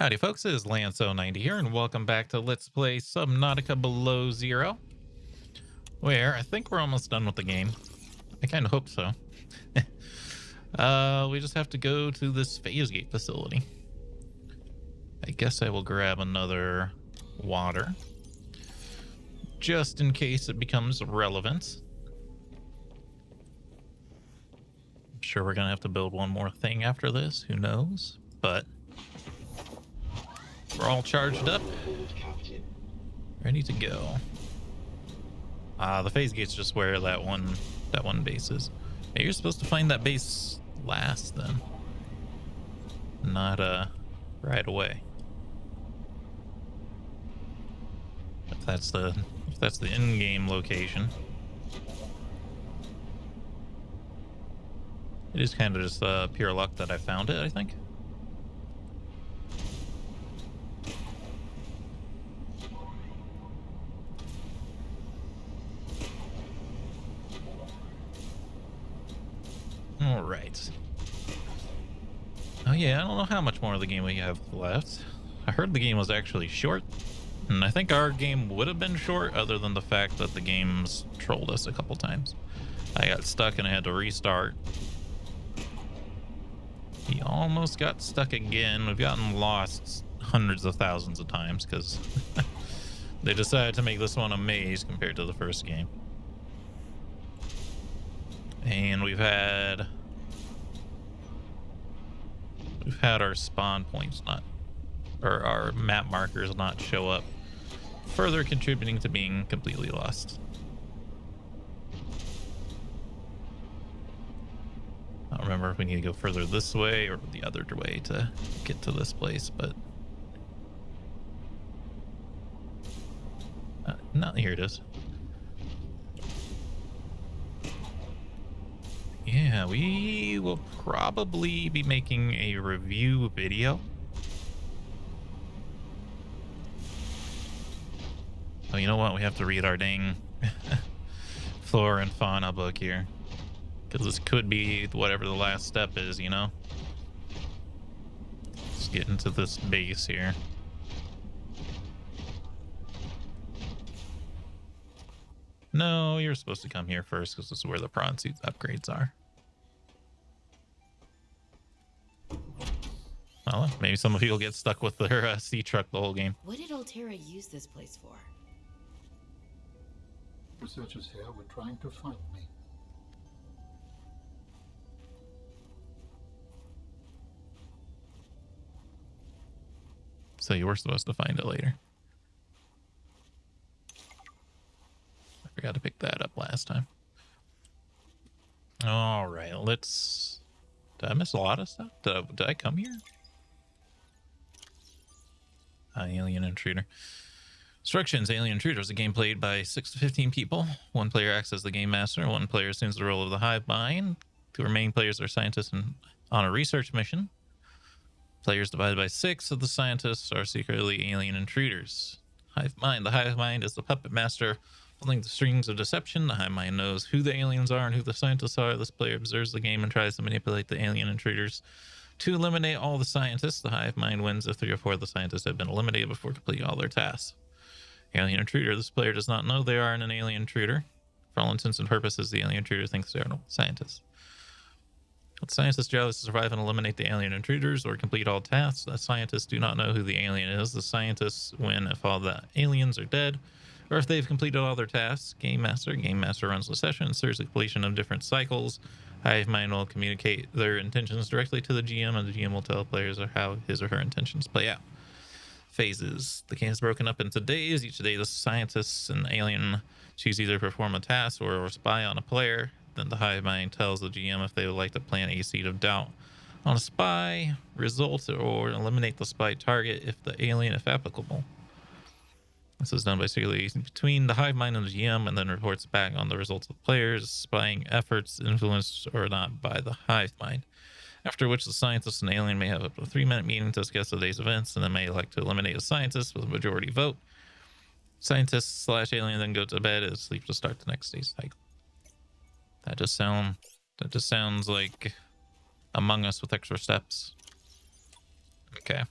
Howdy folks, it is Lanso90 here, and welcome back to Let's Play Subnautica Below Zero, where I think we're almost done with the game. I kind of hope so. We just have to go to this phase gate facility. I guess I will grab another water, just in case it becomes relevant. I'm sure we're gonna have to build one more thing after this, who knows, but we're all charged up, ready to go. The phase gate's just where that one base is. Maybe you're supposed to find that base last then, not right away. If that's the in-game location. It is kind of just pure luck that I found it, I think. All right. Oh yeah, I don't know how much more of the game we have left. I heard the game was actually short, and I think our game would have been short other than the fact that the game's trolled us a couple times. I got stuck and I had to restart. He almost got stuck again. We've gotten lost hundreds of thousands of times because they decided to make this one a maze compared to the first game. And we've had our spawn points not, or our map markers not show up, further contributing to being completely lost. I don't remember if we need to go further this way or the other way to get to this place, but no, here it is. Yeah, we will probably be making a review video. Oh, you know what? We have to read our dang flora and fauna book here, because this could be whatever the last step is, you know? Let's get into this base here. No, you're supposed to come here first because this is where the prawn suit upgrades are. Well, maybe some of you will get stuck with their sea truck the whole game. What did Alterra use this place for? Researchers here were trying to find me. So you were supposed to find it later. I forgot to pick that up last time. All right, let's... Did I miss a lot of stuff? Did I come here? Alien Intruder. Instructions: Alien Intruder is a game played by 6 to 15 people. One player acts as the game master. One player assumes the role of the hive mind. Two remaining players are scientists on a research mission. Players divided by 6 of the scientists are secretly alien intruders. Hive mind. The hive mind is the puppet master pulling the strings of deception. The hive mind knows who the aliens are and who the scientists are. This player observes the game and tries to manipulate the alien intruders to eliminate all the scientists. The hive mind wins if 3 or 4 of the scientists have been eliminated before completing all their tasks. Alien intruder. This player does not know they are an alien intruder. For all intents and purposes, the alien intruder thinks they are no scientists. The scientist's job is to survive and eliminate the alien intruders or complete all tasks. The scientists do not know who the alien is. The scientists win if all the aliens are dead, or if they've completed all their tasks. Game master runs the session and serves the completion of different cycles. Hive mind will communicate their intentions directly to the GM, and the GM will tell players how his or her intentions play out. Phases. The game is broken up into days. Each day the scientists and alien choose either perform a task or spy on a player. Then the hive mind tells the GM if they would like to plant a seed of doubt on a spy result or eliminate the spy target if the alien, if applicable. This is done by circulating between the hive mind and the GM, and then reports back on the results of the players' spying efforts, influenced or not by the hive mind. After which the scientist and alien may have up to a 3-minute meeting to discuss the day's events, and then may elect to eliminate a scientist with a majority vote. Scientist/alien then go to bed and sleep to start the next day's cycle. That just sounds like Among Us with extra steps. Okay.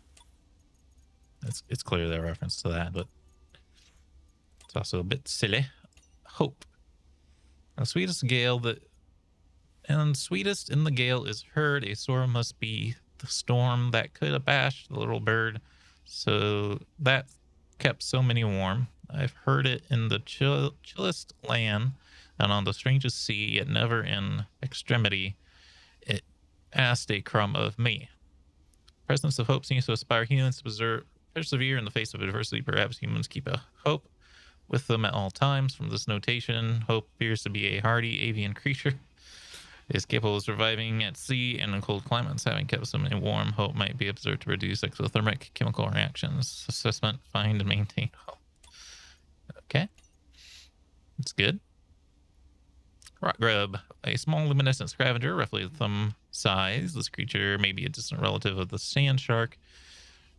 It's clearly a reference to that, but it's also a bit silly. Hope. The sweetest in the gale is heard. A storm must be the storm that could abash the little bird. So that kept so many warm. I've heard it in the chillest land and on the strangest sea, yet never in extremity. It asked a crumb of me. Presence of hope seems to inspire humans to persevere in the face of adversity. Perhaps humans keep a hope with them at all times. From this notation, hope appears to be a hardy avian creature. It is capable of surviving at sea and in cold climates. Having kept so many warm, hope might be observed to reduce exothermic chemical reactions. Assessment, find and maintain hope. Okay. That's good. Rock grub, a small luminescent scavenger, roughly thumb size. This creature may be a distant relative of the sand shark,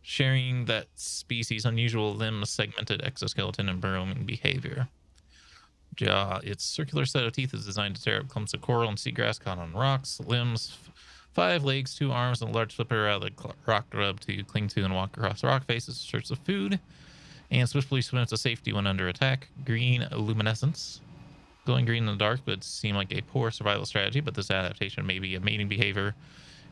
sharing that species' unusual limb segmented exoskeleton and burrowing behavior. Jaw, its circular set of teeth is designed to tear up clumps of coral and seagrass caught on rocks. Limbs, 5 legs, 2 arms, and a large flipper out of the rock grub to cling to and walk across rock faces in search of food, and swiftly swims to safety when under attack. Green luminescence. Going green in the dark would seem like a poor survival strategy, but this adaptation may be a mating behavior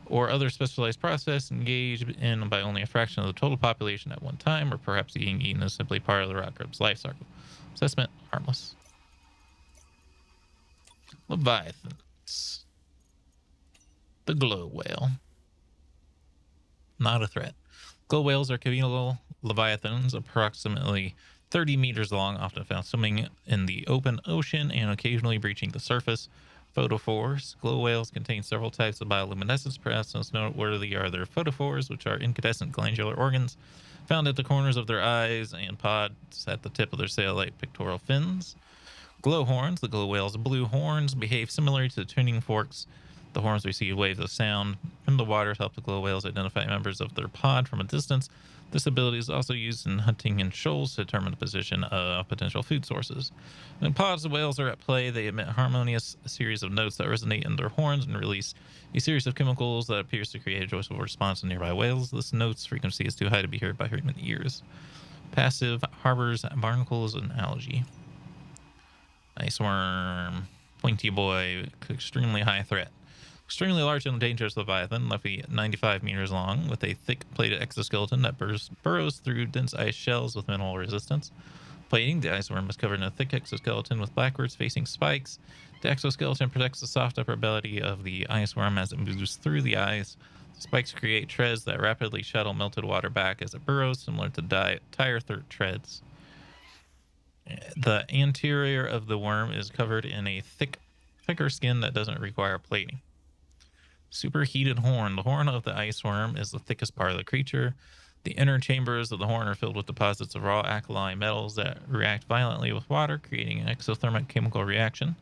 or other specialized process engaged in by only a fraction of the total population at one time, or perhaps being eaten is simply part of the rock grub's life cycle. Assessment, harmless. Leviathans. The glow whale. Not a threat. Glow whales are communal leviathans, approximately 30 meters long, often found swimming in the open ocean and occasionally breaching the surface. Photophores. Glow whales contain several types of bioluminescence. Perhaps most noteworthy are their photophores, which are incandescent glandular organs found at the corners of their eyes and pods at the tip of their sail-like pectoral fins. Glow horns. The glow whale's blue horns behave similarly to the tuning forks. The horns receive waves of sound from the water to help the glow whales identify members of their pod from a distance. This ability is also used in hunting in shoals to determine the position of potential food sources. When pods of whales are at play, they emit harmonious series of notes that resonate in their horns and release a series of chemicals that appears to create a joyful response in nearby whales. This note's frequency is too high to be heard by human ears. Passive harbors barnacles and algae. Ice worm. Pointy boy. Extremely high threat. Extremely large and dangerous leviathan, roughly 95 meters long, with a thick plated exoskeleton that burrows through dense ice shells with minimal resistance. Plating, the ice worm is covered in a thick exoskeleton with backwards facing spikes. The exoskeleton protects the soft upper belly of the ice worm as it moves through the ice. The spikes create treads that rapidly shuttle melted water back as it burrows, similar to tire treads. The anterior of the worm is covered in a thicker skin that doesn't require plating. Superheated horn. The horn of the ice worm is the thickest part of the creature. The inner chambers of the horn are filled with deposits of raw alkali metals that react violently with water, creating an exothermic chemical reaction.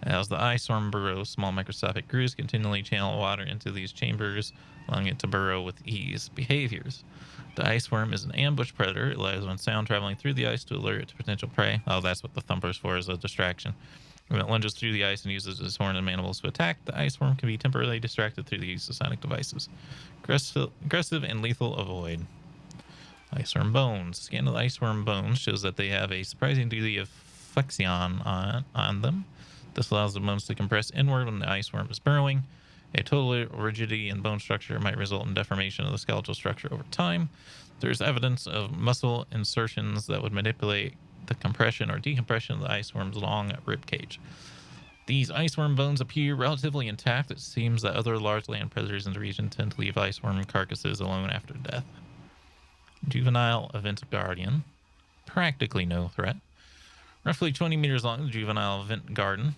As the ice worm burrows, small microscopic grooves continually channel water into these chambers, allowing it to burrow with ease. Behaviors. The ice worm is an ambush predator. It relies on sound traveling through the ice to alert it to potential prey. Oh, that's what the thumper's for, is a distraction. When it lunges through the ice and uses its horn and mandibles to attack, the ice worm can be temporarily distracted through the use of sonic devices. Aggressive and lethal, avoid. Ice worm bones. Scan of the ice worm bones shows that they have a surprising degree of flexion on them. This allows the bones to compress inward when the ice worm is burrowing. A total rigidity in bone structure might result in deformation of the skeletal structure over time. There's evidence of muscle insertions that would manipulate the compression or decompression of the ice worm's long rib cage. These ice worm bones appear relatively intact. It seems that other large land predators in the region tend to leave ice worm carcasses alone after death. Juvenile event guardian. Practically no threat. Roughly 20 meters long, the juvenile event garden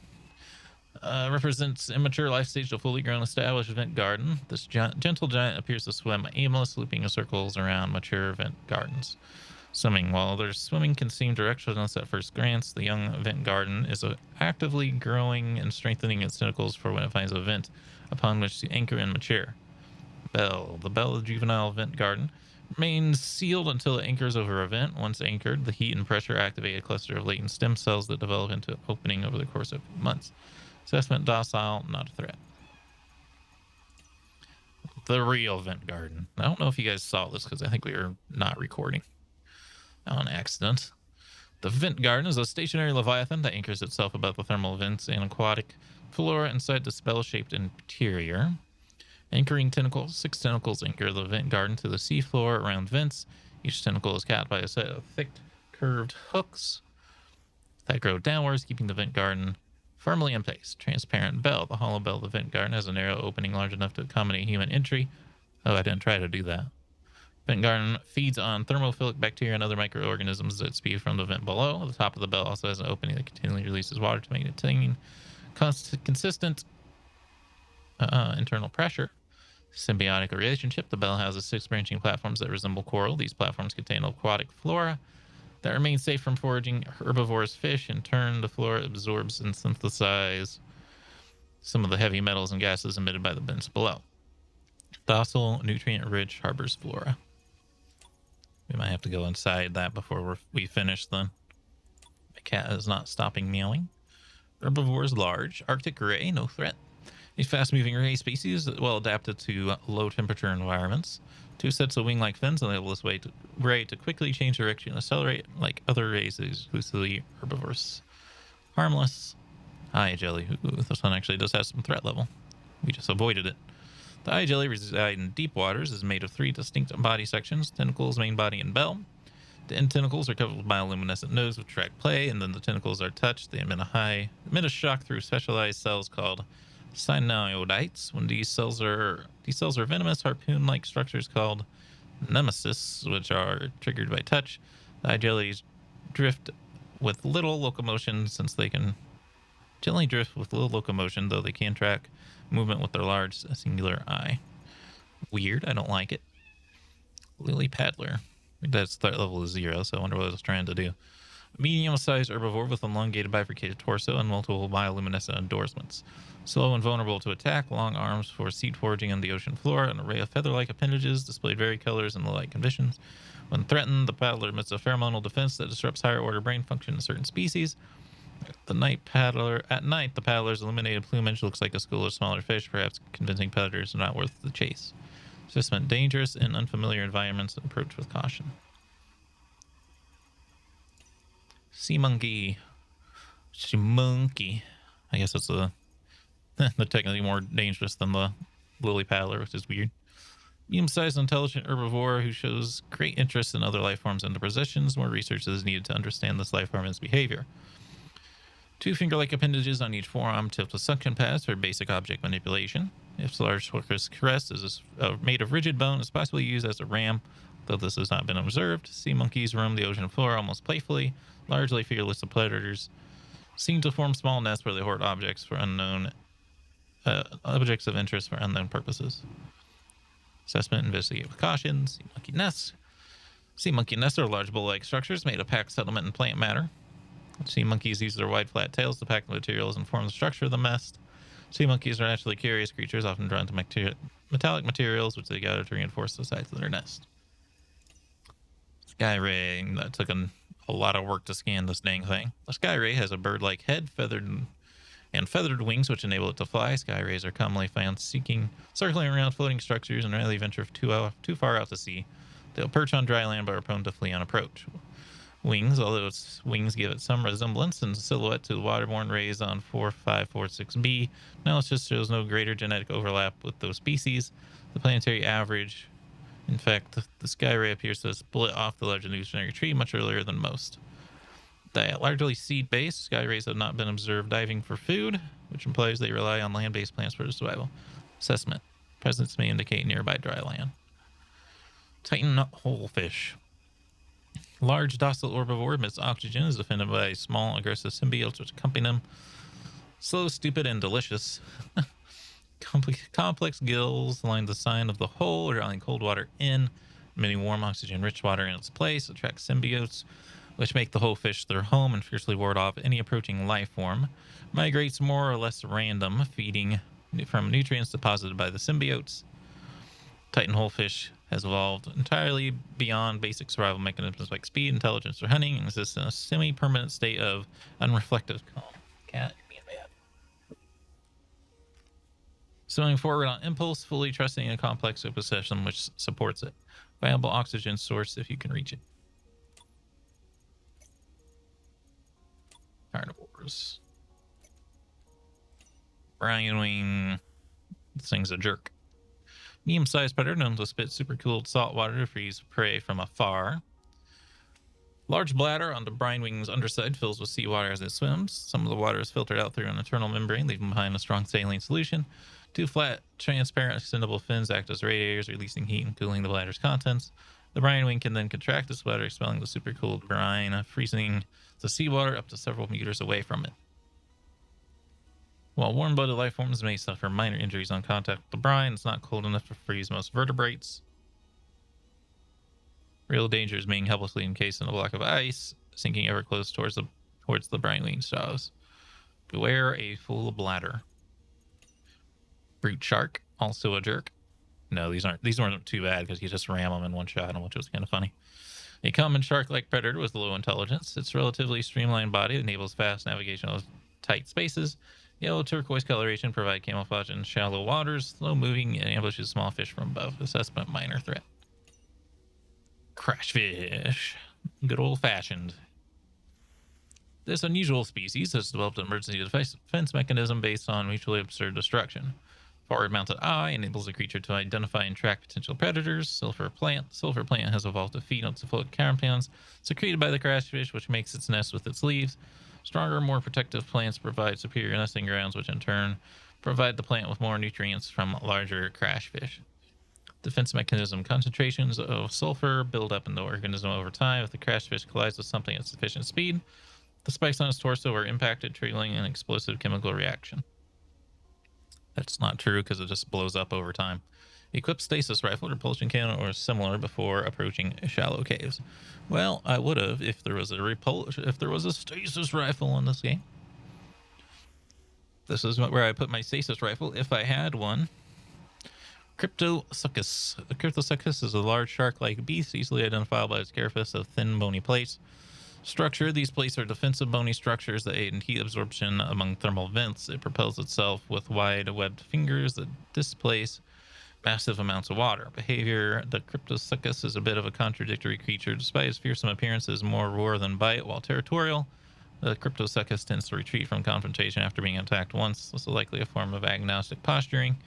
represents immature life stage to fully grown established event garden. This gentle giant appears to swim aimless, looping in circles around mature event gardens. Swimming. While their swimming can seem directionless at first glance, the young event garden is actively growing and strengthening its tentacles for when it finds a vent upon which to anchor and mature. Bell. The bell of the juvenile event garden remains sealed until it anchors over a vent. Once anchored, the heat and pressure activate a cluster of latent stem cells that develop into an opening over the course of months. Assessment, docile, not a threat. the real vent garden. I don't know if you guys saw this because I think we were not recording on accident. The vent garden is a stationary leviathan that anchors itself above the thermal vents and aquatic flora inside the spell-shaped interior. Anchoring tentacles. 6 tentacles anchor the vent garden to the seafloor around vents. Each tentacle is capped by a set of thick, curved hooks that grow downwards, keeping the vent garden firmly in place. Transparent bell. The hollow bell of the vent garden has a narrow opening large enough to accommodate human entry. Oh, I didn't try to do that. Vent garden feeds on thermophilic bacteria and other microorganisms that spew from the vent below. The top of the bell also has an opening that continually releases water to maintain consistent internal pressure. Symbiotic relationship. The bell houses 6 branching platforms that resemble coral. These platforms contain aquatic flora that remain safe from foraging herbivorous fish. In turn, the flora absorbs and synthesizes some of the heavy metals and gases emitted by the vents below. Docile, nutrient-rich harbors flora. We might have to go inside that before we finish then. My cat is not stopping meowing. Herbivores large. Arctic ray, no threat. These fast-moving ray species are well adapted to low-temperature environments. 2 sets of wing-like fins enable this ray to quickly change direction and accelerate like other rays exclusively herbivores. Harmless. Eye jelly. Ooh, this one actually does have some threat level. We just avoided it. The eye jelly resides in deep waters, is made of 3 distinct body sections, tentacles, main body, and bell. The end tentacles are covered with bioluminescent nodes which track play, and then the tentacles are touched. They emit a shock through specialized cells called cyanoidites. When these cells are venomous, harpoon-like structures called nemesis, which are triggered by touch. The eye jellies drift with little locomotion, though they can track movement with their large singular eye. Weird. I don't like it. Lily Paddler. That's threat level is 0, so I wonder what it's trying to do. Medium-sized herbivore with elongated bifurcated torso and multiple bioluminescent endorsements. Slow and vulnerable to attack, long arms for seed foraging on the ocean floor, an array of feather-like appendages displayed varied colors in the light conditions. When threatened, the paddler emits a pheromonal defense that disrupts higher-order brain function in certain species. At night, the paddler's illuminated plumage looks like a school of smaller fish, perhaps convincing predators are not worth the chase. Assessment: dangerous in unfamiliar environments and approach with caution. Sea monkey. I guess that's they're technically more dangerous than the lily paddler, which is weird. Medium-sized, intelligent herbivore who shows great interest in other life forms and their possessions. More research is needed to understand this life form and its behavior. 2 finger-like appendages on each forearm tilt with suction pads for basic object manipulation. Its large tortuous crest is made of rigid bone, is possibly used as a ram, though this has not been observed. Sea monkeys roam the ocean floor almost playfully, largely fearless of predators. Seem to form small nests where they hoard objects of interest for unknown purposes. Assessment: investigate with caution. Sea monkey nests. Sea monkey nests are large bowl-like structures made of packed settlement and plant matter. Sea monkeys use their wide, flat tails to pack the materials and form the structure of the nest. Sea monkeys are naturally curious creatures, often drawn to metallic materials, which they gather to reinforce the sides of their nest. Sky ray. That took a lot of work to scan this dang thing. The sky ray has a bird-like head, feathered wings, which enable it to fly. Sky rays are commonly found circling around floating structures and rarely venture too far out to sea. They'll perch on dry land but are prone to flee on approach. Wings, although its wings give it some resemblance in silhouette to the waterborne rays on 4546b, analysis shows no greater genetic overlap with those species. The planetary average, in fact, the sky ray appears to have split off the large evolutionary tree much earlier than most. Diet: largely seed-based. Sky rays have not been observed diving for food, which implies they rely on land-based plants for survival. Assessment: presence may indicate nearby dry land. Titan holefish. Large docile herbivore emits oxygen, is defended by small aggressive symbiotes which accompany them. Slow, stupid, and delicious. Complex gills line the side of the hole, drawing cold water in. Many warm, oxygen-rich water in its place attracts symbiotes, which make the whole fish their home and fiercely ward off any approaching life form. Migrates more or less random, feeding from nutrients deposited by the symbiotes. Titan holefish has evolved entirely beyond basic survival mechanisms like speed, intelligence, or hunting, and exists in a semi-permanent state of unreflective calm. Cat, you're being bad. Swimming forward on impulse, fully trusting a complex ecosystem which supports it. Viable oxygen source if you can reach it. Carnivores. Brine wing. This thing's a jerk. Medium-sized predator known to spit supercooled salt water to freeze prey from afar. Large bladder on the brine wing's underside fills with seawater as it swims. Some of the water is filtered out through an internal membrane, leaving behind a strong saline solution. Two flat, transparent, extendable fins act as radiators, releasing heat and cooling the bladder's contents. The brine wing can then contract the bladder, expelling the supercooled brine, freezing the seawater up to several meters away from it. While warm-blooded life forms may suffer minor injuries on contact with the brine, it's not cold enough to freeze most vertebrates. Real danger is being helplessly encased in a block of ice, sinking ever close towards the brine wing's jaws. Beware a full bladder. Brute shark, also a jerk. No, these weren't too bad because you just ram them in one shot, which was kind of funny. A common shark-like predator with low intelligence. Its relatively streamlined body enables fast navigation of tight spaces. Yellow turquoise coloration provide camouflage in shallow waters. Slow moving, it ambushes small fish from above. Assessment minor threat. Crash fish. Good old fashioned. This unusual species has developed an emergency defense mechanism based on mutually absurd destruction. Forward mounted eye enables the creature to identify and track potential predators. Sulfur plant has evolved to feed on sulfuric compounds secreted by the crashfish, which makes its nest with its leaves. Stronger, more protective plants provide superior nesting grounds, which in turn provide the plant with more nutrients from larger crashfish. Defense mechanism: concentrations of sulfur build up in the organism over time. If the crashfish collides with something at sufficient speed, the spikes on its torso are impacted, triggering an explosive chemical reaction. That's not true because it just blows up over time. Equip stasis rifle, repulsion cannon, or similar before approaching shallow caves. Well, I would have if there was a stasis rifle in this game. This is where I put my stasis rifle if I had one. Cryptosuchus. A cryptosuchus is a large shark-like beast, easily identifiable by its carapace of thin bony plates. Structure: these plates are defensive bony structures that aid in heat absorption among thermal vents. It propels itself with wide webbed fingers that displace massive amounts of water. Behavior: the Cryptosuchus is a bit of a contradictory creature. Despite its fearsome appearance, it is more roar than bite. While territorial, the Cryptosuchus tends to retreat from confrontation after being attacked once. This is likely a form of agnostic posturing.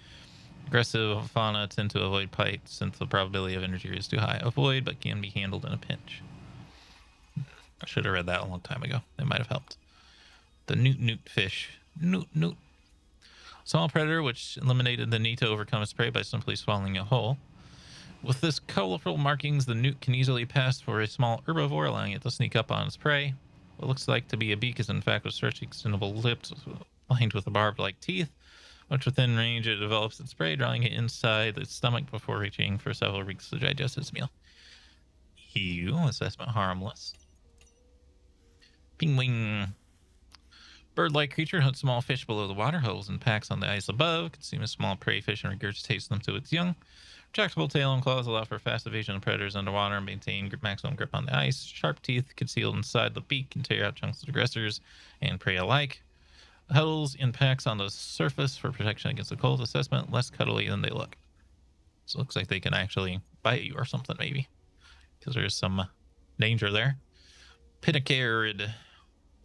Aggressive fauna tend to avoid bites since the probability of injury is too high. Avoid, but can be handled in a pinch. I should have read that a long time ago. It might have helped. The newt fish. Newt. Small predator which eliminated the need to overcome its prey by simply swallowing a whole. With this colorful markings, the newt can easily pass for a small herbivore, allowing it to sneak up on its prey. What looks like to be a beak is in fact a stretchy, extendable lips lined with barbed-like teeth. Much within range, it develops its prey, drawing it inside its stomach before reaching for several weeks to digest its meal. Ew, assessment harmless. Pingwing. Bird-like creature hunts small fish below the water holes and packs on the ice above. Consumes small prey fish and regurgitates them to its young. Retractable tail and claws allow for fast evasion of predators underwater and maintain maximum grip on the ice. Sharp teeth concealed inside the beak can tear out chunks of aggressors and prey alike. Huddles in packs on the surface for protection against the cold. Assessment: less cuddly than they look. So it looks like they can actually bite you or something, maybe, because there's some danger there. Pitacarid.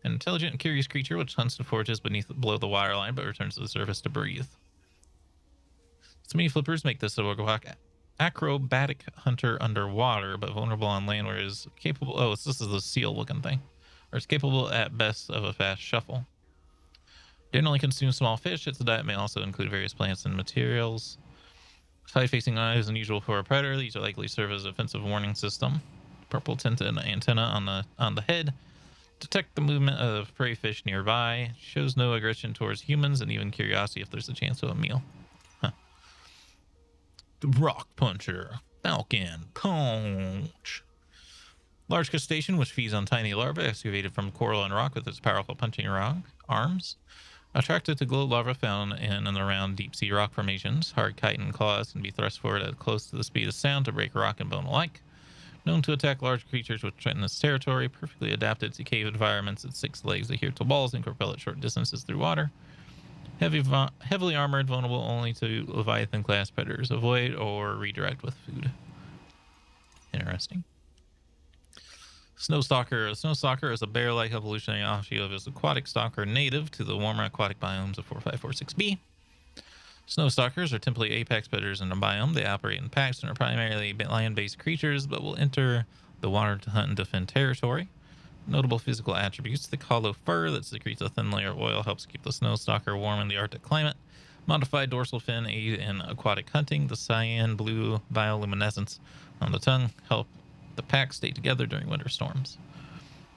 An intelligent and curious creature which hunts and forages below the waterline but returns to the surface to breathe. So many flippers make this a acrobatic hunter underwater, but vulnerable on land where it is capable... Oh, this is the seal-looking thing. Or it's capable at best of a fast shuffle. Generally consumes small fish. Its diet may also include various plants and materials. Side-facing eye is unusual for a predator. These are likely serve as a defensive warning system. Purple tinted antenna on the head. Detect the movement of prey fish nearby. Shows no aggression towards humans and even curiosity if there's a chance of a meal. Huh. The rock puncher. Falcon punch. Large crustacean which feeds on tiny larvae excavated from coral and rock with its powerful punching arms. Attracted to glow larvae found in and around deep sea rock formations. Hard chitin claws can be thrust forward at close to the speed of sound to break rock and bone alike. Known to attack large creatures which threaten its territory, perfectly adapted to cave environments. Its 6 legs adhere to walls and can propel at short distances through water. Heavily armored, vulnerable only to Leviathan class predators. Avoid or redirect with food. Interesting. Snowstalker. A snowstalker is a bear-like evolutionary offshoot of his aquatic stalker native to the warmer aquatic biomes of 4546b. Snowstalkers are typically apex predators in a biome. They operate in packs and are primarily land-based creatures, but will enter the water to hunt and defend territory. Notable physical attributes: the hollow fur that secretes a thin layer of oil helps keep the snowstalker warm in the Arctic climate. Modified dorsal fin aid in aquatic hunting. The cyan blue bioluminescence on the tongue help the pack stay together during winter storms.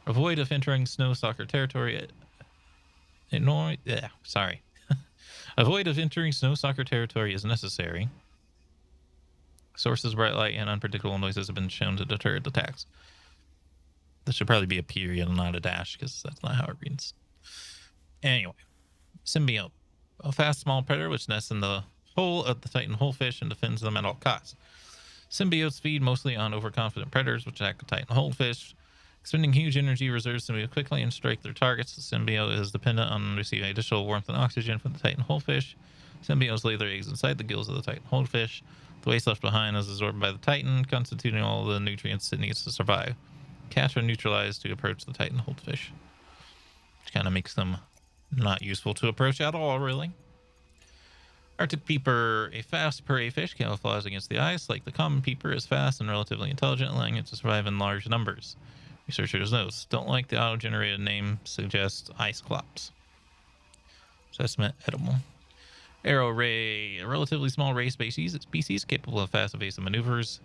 Avoid of entering snowstalker territory. Avoid of entering snowstalker territory is necessary. Sources, bright light, and unpredictable noises have been shown to deter its attacks. This should probably be a period and not a dash, because that's not how it reads. Anyway, symbiote. A fast, small predator which nests in the hull of the Titan holefish and defends them at all costs. Symbiotes feed mostly on overconfident predators which attack the Titan holefish. Expending huge energy reserves to move quickly and strike their targets, the symbiote is dependent on receiving additional warmth and oxygen from the Titan holefish. Symbiotes lay their eggs inside the gills of the Titan holefish. The waste left behind is absorbed by the Titan, constituting all the nutrients it needs to survive. Catch or neutralize to approach the Titan holefish, which kind of makes them not useful to approach at all, really. Arctic peeper, a fast prey fish, camouflages against the ice. Like the common peeper, is fast and relatively intelligent, allowing it to survive in large numbers. Researchers note, don't like the auto-generated name, suggests ice clops. Assessment edible. Arrow ray, a relatively small ray species capable of fast evasive maneuvers.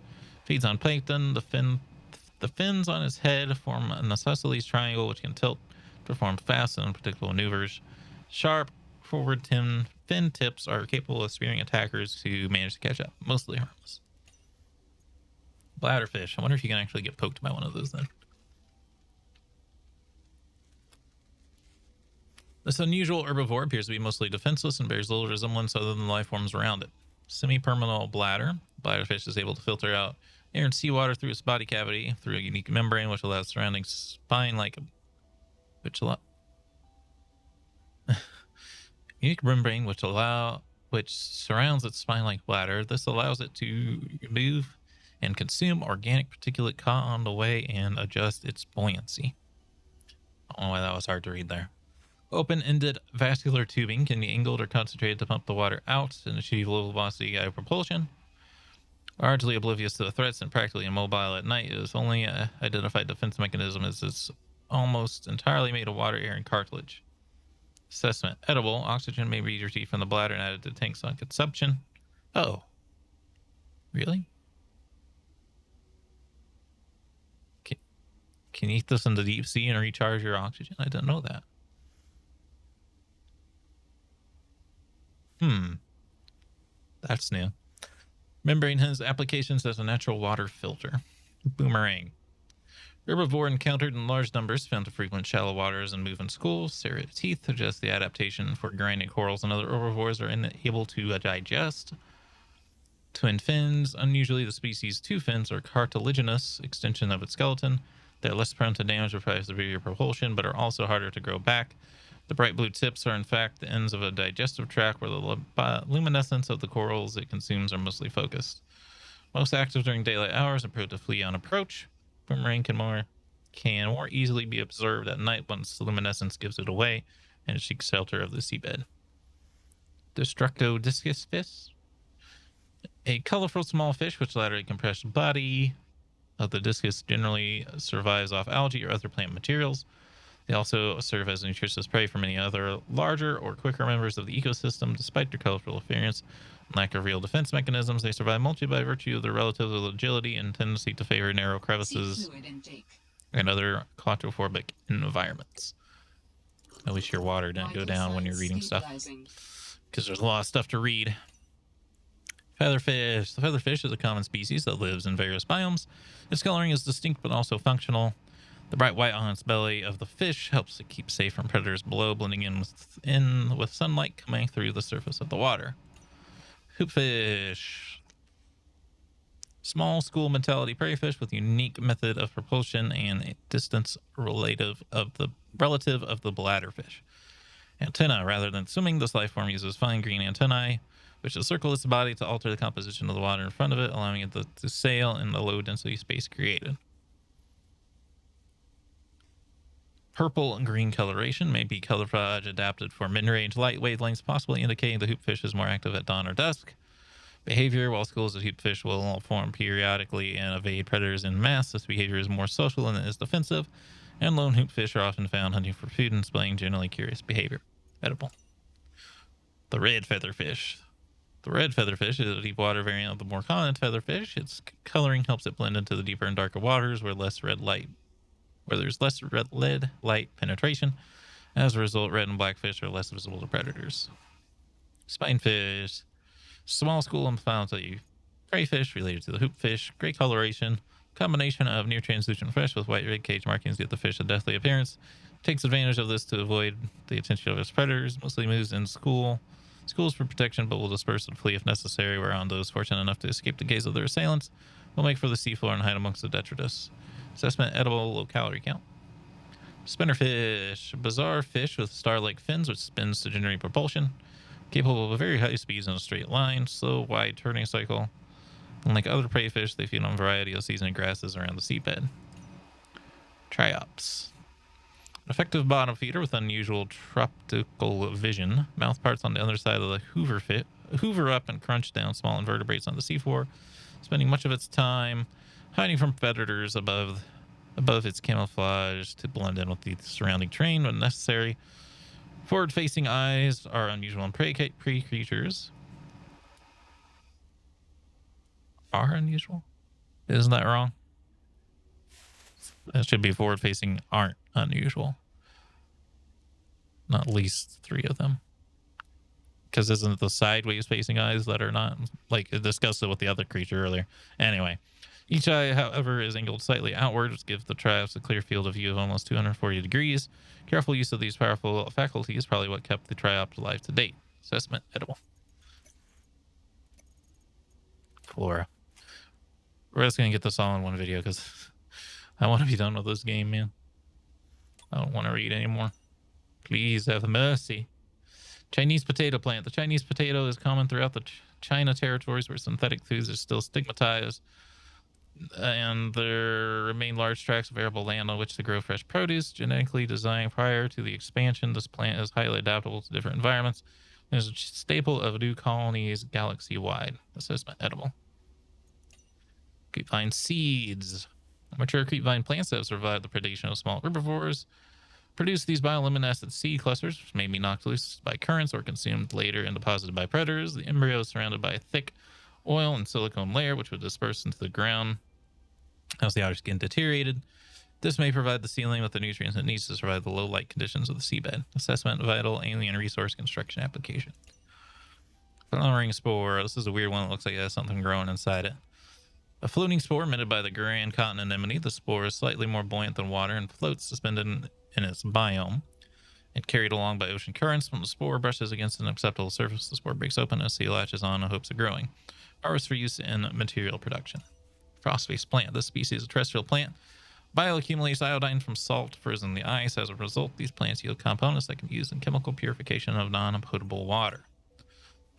Feeds on plankton. The fins on its head form an isosceles triangle which can tilt to perform fast and unpredictable maneuvers. Sharp forward fin tips are capable of spearing attackers who manage to catch up, mostly harmless. Bladderfish. I wonder if you can actually get poked by one of those then. This unusual herbivore appears to be mostly defenseless and bears little resemblance other than the life forms around it. Semi-permanent bladder. Bladderfish is able to filter out air and seawater through its body cavity through a unique membrane which allows surrounding spine unique membrane which surrounds its spine-like bladder. This allows it to move and consume organic particulate caught on the way and adjust its buoyancy. I don't know why that was hard to read there. Open-ended vascular tubing can be angled or concentrated to pump the water out and achieve low velocity guided propulsion. Largely oblivious to the threats and practically immobile at night, its only identified defense mechanism is it's almost entirely made of water, air, and cartilage. Assessment. Edible. Oxygen may be retrieved from the bladder and added to tanks on consumption. Oh. Really? Can you eat this in the deep sea and recharge your oxygen? I didn't know that. That's new. Membrane has applications as a natural water filter. Boomerang. Herbivore encountered in large numbers, found to frequent shallow waters and move in schools. Serrated teeth suggest the adaptation for grinding corals and other herbivores are unable to digest. Twin fins. Unusually, the species' two fins are cartilaginous extension of its skeleton. They are less prone to damage or severe propulsion, but are also harder to grow back. The bright blue tips are in fact the ends of a digestive tract where the luminescence of the corals it consumes are mostly focused. Most active during daylight hours and prone to flee on approach. Boomerang can more easily be observed at night once the luminescence gives it away and it seeks shelter of the seabed. Destructo discus fish. A colorful small fish which laterally compressed body of the discus generally survives off algae or other plant materials. They also serve as nutritious prey for many other larger or quicker members of the ecosystem. Despite their colorful appearance and lack of real defense mechanisms, they survive mostly by virtue of their relative agility and tendency to favor narrow crevices and other claustrophobic environments. I wish your water didn't go down when you're reading stuff, because there's a lot of stuff to read. Featherfish. The featherfish is a common species that lives in various biomes. Its coloring is distinct but also functional. The bright white on its belly of the fish helps it keep safe from predators below, blending in with sunlight coming through the surface of the water. Hoopfish. Small school mentality prey fish with unique method of propulsion and a distance relative of the bladderfish. Antenna. Rather than swimming, this life form uses fine green antennae, which encircle its body to alter the composition of the water in front of it, allowing it to sail in the low-density space created. Purple and green coloration may be camouflage adapted for mid-range light wavelengths, possibly indicating the hoopfish is more active at dawn or dusk. Behavior. While schools of hoopfish will form periodically and evade predators in mass, this behavior is more social than it is defensive, and lone hoopfish are often found hunting for food and displaying generally curious behavior. Edible. The red featherfish. The red featherfish is a deep water variant of the more common featherfish. Its coloring helps it blend into the deeper and darker waters where there's less lead light penetration. As a result, red and black fish are less visible to predators. Spinefish. Small school and phalange prey fish related to the hoopfish. Great coloration. Combination of near translucent flesh with white rib cage markings give the fish a deathly appearance. Takes advantage of this to avoid the attention of its predators. Mostly moves in schools for protection, but will disperse and flee if necessary, whereon those fortunate enough to escape the gaze of their assailants will make for the seafloor and hide amongst the detritus. Assessment: edible, low calorie count. Spinnerfish. Bizarre fish with star-like fins which spins to generate propulsion. Capable of very high speeds in a straight line, slow, wide turning cycle. Unlike other prey fish, they feed on a variety of seasoned grasses around the seabed. Triops. An effective bottom feeder with unusual tropical vision. Mouth parts on the other side of the hoover up and crunch down small invertebrates on the seafloor, spending much of its time hiding from predators above its camouflage to blend in with the surrounding terrain when necessary. Forward-facing eyes are unusual in prey creatures. Are unusual? Isn't that wrong? That should be forward-facing aren't unusual. Not at least 3 of them. Because isn't it the sideways-facing eyes that are not? Like, I discussed it with the other creature earlier. Anyway, each eye, however, is angled slightly outward, which gives the triops a clear field of view of almost 240 degrees. Careful use of these powerful faculties is probably what kept the triops alive to date. Assessment: edible. Flora. We're just going to get this all in one video because I want to be done with this game, man. I don't want to read anymore. Please have mercy. Chinese potato plant. The Chinese potato is common throughout the China territories where synthetic foods are still stigmatized, and there remain large tracts of arable land on which to grow fresh produce. Genetically designed prior to the expansion, this plant is highly adaptable to different environments and is a staple of new colonies galaxy-wide. Assessment: edible. Creepvine seeds. Mature creepvine plants that have survived the predation of small herbivores produce these bioluminescent seed clusters, which may be knocked loose by currents or consumed later and deposited by predators. The embryo is surrounded by a thick oil and silicone layer, which would disperse into the ground as the outer skin deteriorated. This may provide the sealing with the nutrients it needs to survive the low light conditions of the seabed. Assessment: vital alien resource construction application. Flowering spore. This is a weird one. It looks like it has something growing inside it. A floating spore emitted by the grand cotton anemone. The spore is slightly more buoyant than water and floats suspended in its biome. And carried along by ocean currents. When the spore brushes against an acceptable surface, the spore breaks open as sea latches on in hopes of growing. Harvest for use in material production. Frostface plant. This species is a terrestrial plant. Bioaccumulates iodine from salt frozen in the ice. As a result, these plants yield components that can be used in chemical purification of non-potable water.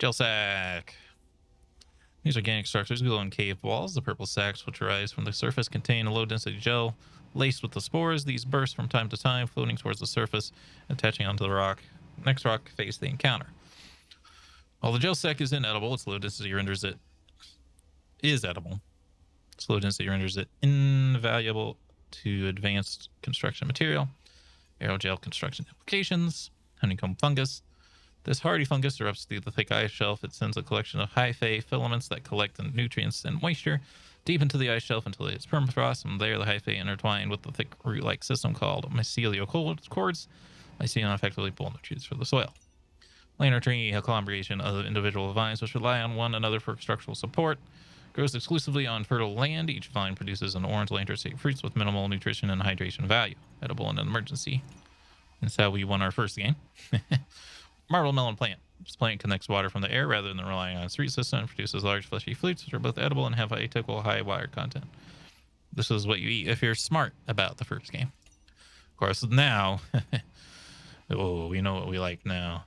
Gel sac. These organic structures glow in cave walls. The purple sacs, which arise from the surface, contain a low-density gel laced with the spores. These burst from time to time, floating towards the surface, attaching onto the next rock face they encounter. While the gel sac is inedible, its low density renders it edible. Its low density renders it invaluable to advanced construction material. Aerogel construction applications. Honeycomb fungus. This hardy fungus erupts through the thick ice shelf. It sends a collection of hyphae filaments that collect nutrients and moisture deep into the ice shelf until it hits permafrost. From there, the hyphae intertwine with the thick root-like system called mycelial cords. Mycelium effectively pull nutrients for the soil. Lantern tree, a collaboration of individual vines which rely on one another for structural support. Grows exclusively on fertile land. Each vine produces an orange lantern-shaped fruits with minimal nutrition and hydration value. Edible in an emergency. That's how we won our first game. Marble melon plant. This plant connects water from the air rather than relying on its root system and produces large fleshy fruits which are both edible and have atypical high wire content. This is what you eat if you're smart about the first game. Of course, now Oh, we know what we like now.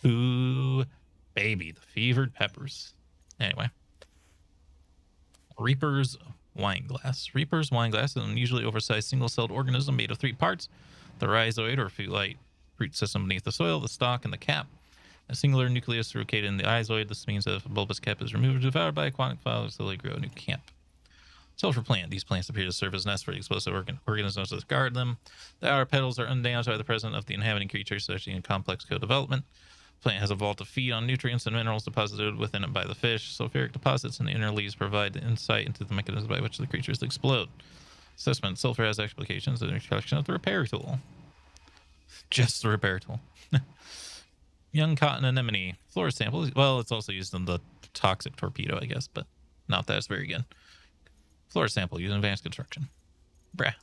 Ooh, baby, the fevered peppers. Anyway, Reaper's wineglass. Reaper's wineglass is an unusually oversized single-celled organism made of 3 parts: the rhizoid or fruit-like root system beneath the soil, the stalk, and the cap. A singular nucleus is located in the rhizoid. This means that if a bulbous cap is removed or devoured by aquatic fowl, slowly grow a new camp. Sulfur plant. These plants appear to serve as nests for explosive organisms that guard them. The outer petals are undamaged by the presence of the inhabiting creatures, especially in complex co-development. The plant has a vault to feed on nutrients and minerals deposited within it by the fish. Sulfuric deposits in the inner leaves provide the insight into the mechanism by which the creatures explode. Assessment. Sulfur has applications in the introduction of the repair tool. Just the repair tool. Young cotton anemone. Flora sample. Well, it's also used in the toxic torpedo, I guess, but not that it's very good. Flora sample used in advanced construction. Brah.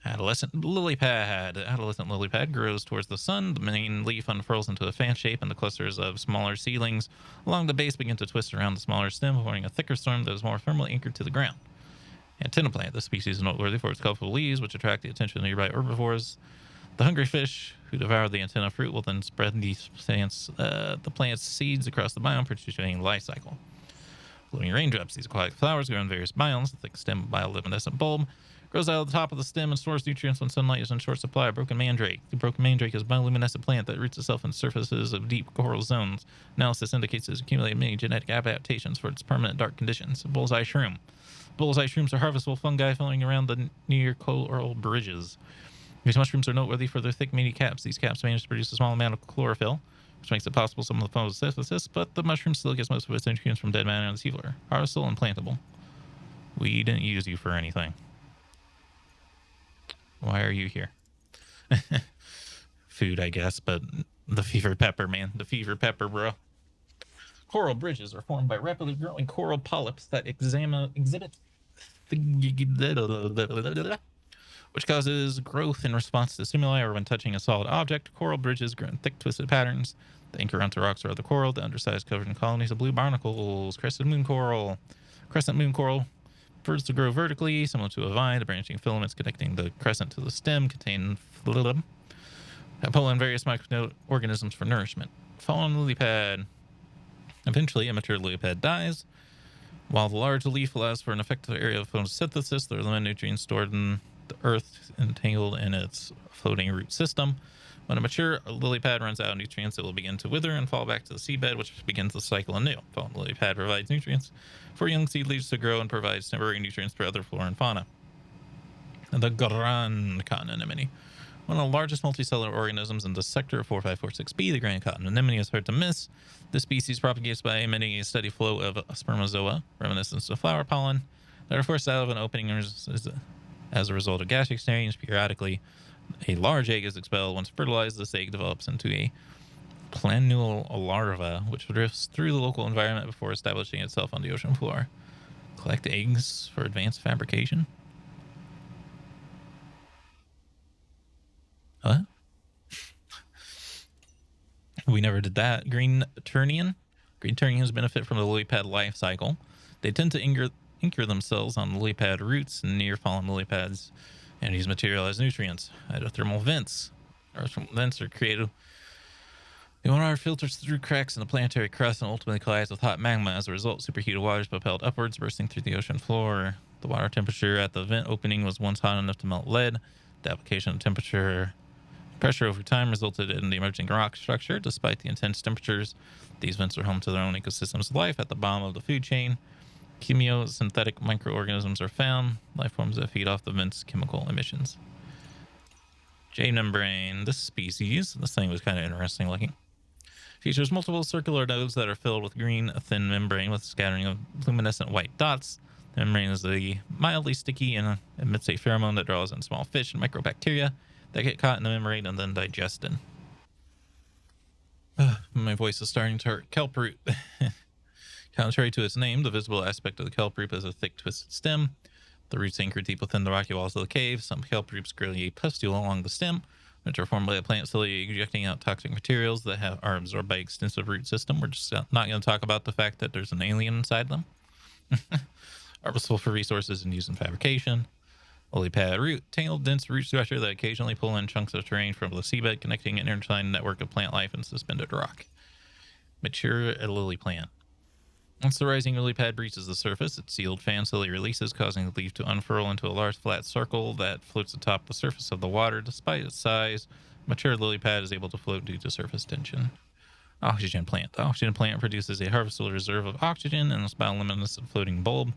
Adolescent lily pad. Adolescent lily pad grows towards the sun. The main leaf unfurls into a fan shape, and the clusters of smaller seedlings along the base begin to twist around the smaller stem, forming a thicker stem that is more firmly anchored to the ground. Antenna plant. This species is noteworthy for its colorful leaves, which attract the attention of nearby herbivores. The hungry fish who devour the antenna fruit will then spread the plant's seeds across the biome, perpetuating the life cycle. Blooming raindrops. These aquatic flowers grow in various biomes. The thick stem bioluminescent bulb grows out of the top of the stem and stores nutrients when sunlight is in short supply. Broken mandrake. The broken mandrake is a bioluminescent plant that roots itself in surfaces of deep coral zones. Analysis indicates it has accumulated many genetic adaptations for its permanent dark conditions. Bullseye shroom. Bullseye shrooms are harvestable fungi following around the near coral bridges. These mushrooms are noteworthy for their thick, meaty caps. These caps manage to produce a small amount of chlorophyll, which makes it possible some of the photosynthesis, but the mushroom still gets most of its nutrients from dead matter on the seafloor. Harvestable and plantable. We didn't use you for anything. Why are you here? Food, I guess, but the fevered pepper, man. The fevered pepper, bro. Coral bridges are formed by rapidly growing coral polyps that exhibit which causes growth in response to stimuli or when touching a solid object. Coral bridges grow in thick, twisted patterns. They anchor onto rocks or other coral. The underside is covered in colonies of blue barnacles. Crescent moon coral. Crescent moon coral prefers to grow vertically, similar to a vine. The branching filaments connecting the crescent to the stem contain phloem that pull in various microorganisms for nourishment. Fallen lily pad. Eventually, a mature lily pad dies. While the large leaf allows for an effective area of photosynthesis, there are limited nutrients stored in the earth entangled in its floating root system. When a mature lily pad runs out of nutrients, it will begin to wither and fall back to the seedbed, which begins the cycle anew. Fallen lily pad provides nutrients for young seed leaves to grow and provides temporary nutrients for other flora and fauna. The grand cotton anemone. One of the largest multicellular organisms in the sector of 4546b, the grand cotton anemone is hard to miss. This species propagates by emitting a steady flow of spermatozoa, reminiscent of flower pollen, that are forced out of an opening as a result of gas exchange. Periodically, a large egg is expelled. Once fertilized, this egg develops into a planule larva, which drifts through the local environment before establishing itself on the ocean floor. Collect eggs for advanced fabrication. What? We never did that. Green Turnian. Green Turnians benefit from the lily pad life cycle. They tend to anchor themselves on lily pad roots and near fallen lily pads and use material as nutrients. Hydrothermal vents. Hydrothermal vents are created when water filters through cracks in the planetary crust and ultimately collides with hot magma. As a result, superheated water is propelled upwards, bursting through the ocean floor. The water temperature at the vent opening was once hot enough to melt lead. The application of pressure over time resulted in the emerging rock structure. Despite the intense temperatures, these vents are home to their own ecosystems of life. At the bottom of the food chain, chemosynthetic microorganisms are found, life forms that feed off the vent's chemical emissions. Jade membrane. This species, this thing was kind of interesting looking, features multiple circular nodes that are filled with green, thin membrane with scattering of luminescent white dots. The membrane is mildly sticky and emits a pheromone that draws in small fish and microbacteria that get caught in the membrane and then digested. My voice is starting to hurt. Kelp root. Contrary to its name, the visible aspect of the kelp root is a thick, twisted stem. The roots anchor deep within the rocky walls of the cave. Some kelp roots grow a pustule along the stem, which are formed by the plant slowly ejecting out toxic materials that are absorbed by extensive root system. We're just not going to talk about the fact that there's an alien inside them. Harvestable for resources and used in fabrication. Lily pad root, tangled, dense root structure that occasionally pull in chunks of terrain from the seabed, connecting an intertwined network of plant life and suspended rock. Mature a lily plant. Once the rising lily pad breaches the surface, its sealed fan slowly releases, causing the leaf to unfurl into a large flat circle that floats atop the surface of the water. Despite its size, mature lily pad is able to float due to surface tension. Oxygen plant. The oxygen plant produces a harvestable reserve of oxygen in a bioluminescent floating bulb.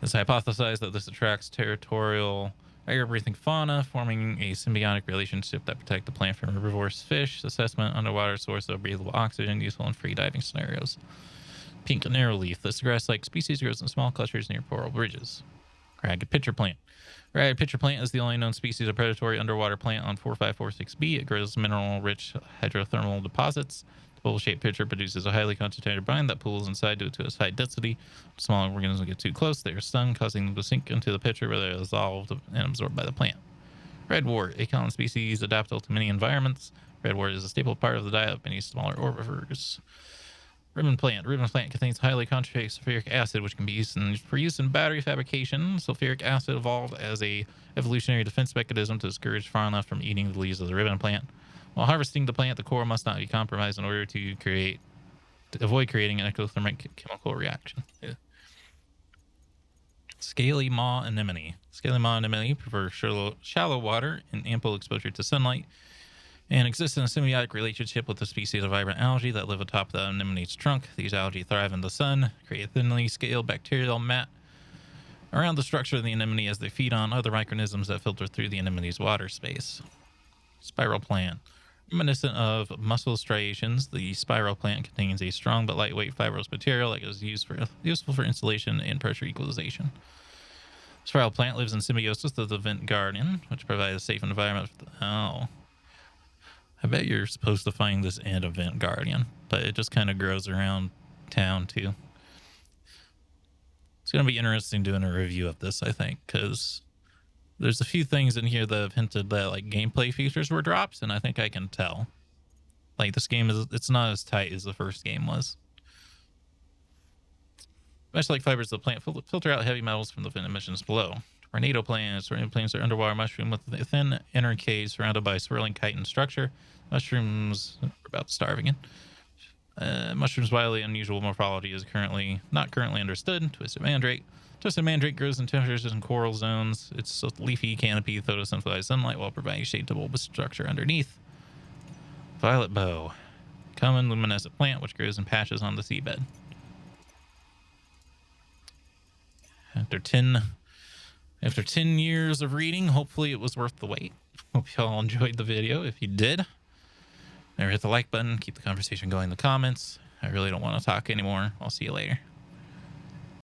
It's hypothesized that this attracts territorial air-breathing fauna, forming a symbiotic relationship that protects the plant from herbivorous fish. Assessment: underwater source of breathable oxygen, useful in free diving scenarios. Pink narrowleaf. This grass-like species grows in small clusters near coral bridges. Ragged pitcher plant. Ragged pitcher plant is the only known species of predatory underwater plant on 4546b. It grows mineral-rich hydrothermal deposits. The bowl-shaped pitcher produces a highly concentrated brine that pools inside due to its high density. If small organisms get too close, they are stung, causing them to sink into the pitcher where they are dissolved and absorbed by the plant. Redwort, a common species adaptable to many environments. Redwort is a staple part of the diet of many smaller herbivores. Ribbon plant. Ribbon plant contains highly concentrated sulfuric acid, which can be used for use in battery fabrication. Sulfuric acid evolved as a evolutionary defense mechanism to discourage fauna from eating the leaves of the ribbon plant. While harvesting the plant, the core must not be compromised in order to avoid creating an ectothermic chemical reaction. Yeah. Scaly maw anemone. Scaly maw anemone prefer shallow water and ample exposure to sunlight, and exist in a symbiotic relationship with a species of vibrant algae that live atop the anemone's trunk. These algae thrive in the sun, create a thinly scaled bacterial mat around the structure of the anemone as they feed on other microorganisms that filter through the anemone's water space. Spiral plant. Reminiscent of mussel striations, the spiral plant contains a strong but lightweight fibrous material that is useful for insulation and pressure equalization. Spiral plant lives in symbiosis with the vent guardian, which provides a safe environment. I bet you're supposed to find this in Event Guardian, but it just kind of grows around town too. It's going to be interesting doing a review of this, I think, because there's a few things in here that have hinted that like gameplay features were dropped, and I think I can tell. Like this game it's not as tight as the first game was. Mesh-like fibers of the plant filter out heavy metals from the vent emissions below. Tornado plants. Tornado plants are underwater mushroom with a thin inner cage surrounded by a swirling chitin structure. Mushrooms are about to starve again. Mushrooms' wildly unusual morphology is not currently understood. Twisted mandrake. Twisted mandrake grows in temperatures and coral zones. Its leafy canopy photosynthesizes sunlight while providing shade to bulbous structure underneath. Violet bow. Common luminescent plant which grows in patches on the seabed. After 10 years of reading, hopefully it was worth the wait. Hope you all enjoyed the video. If you did, remember hit the like button, keep the conversation going in the comments. I really don't want to talk anymore. I'll see you later.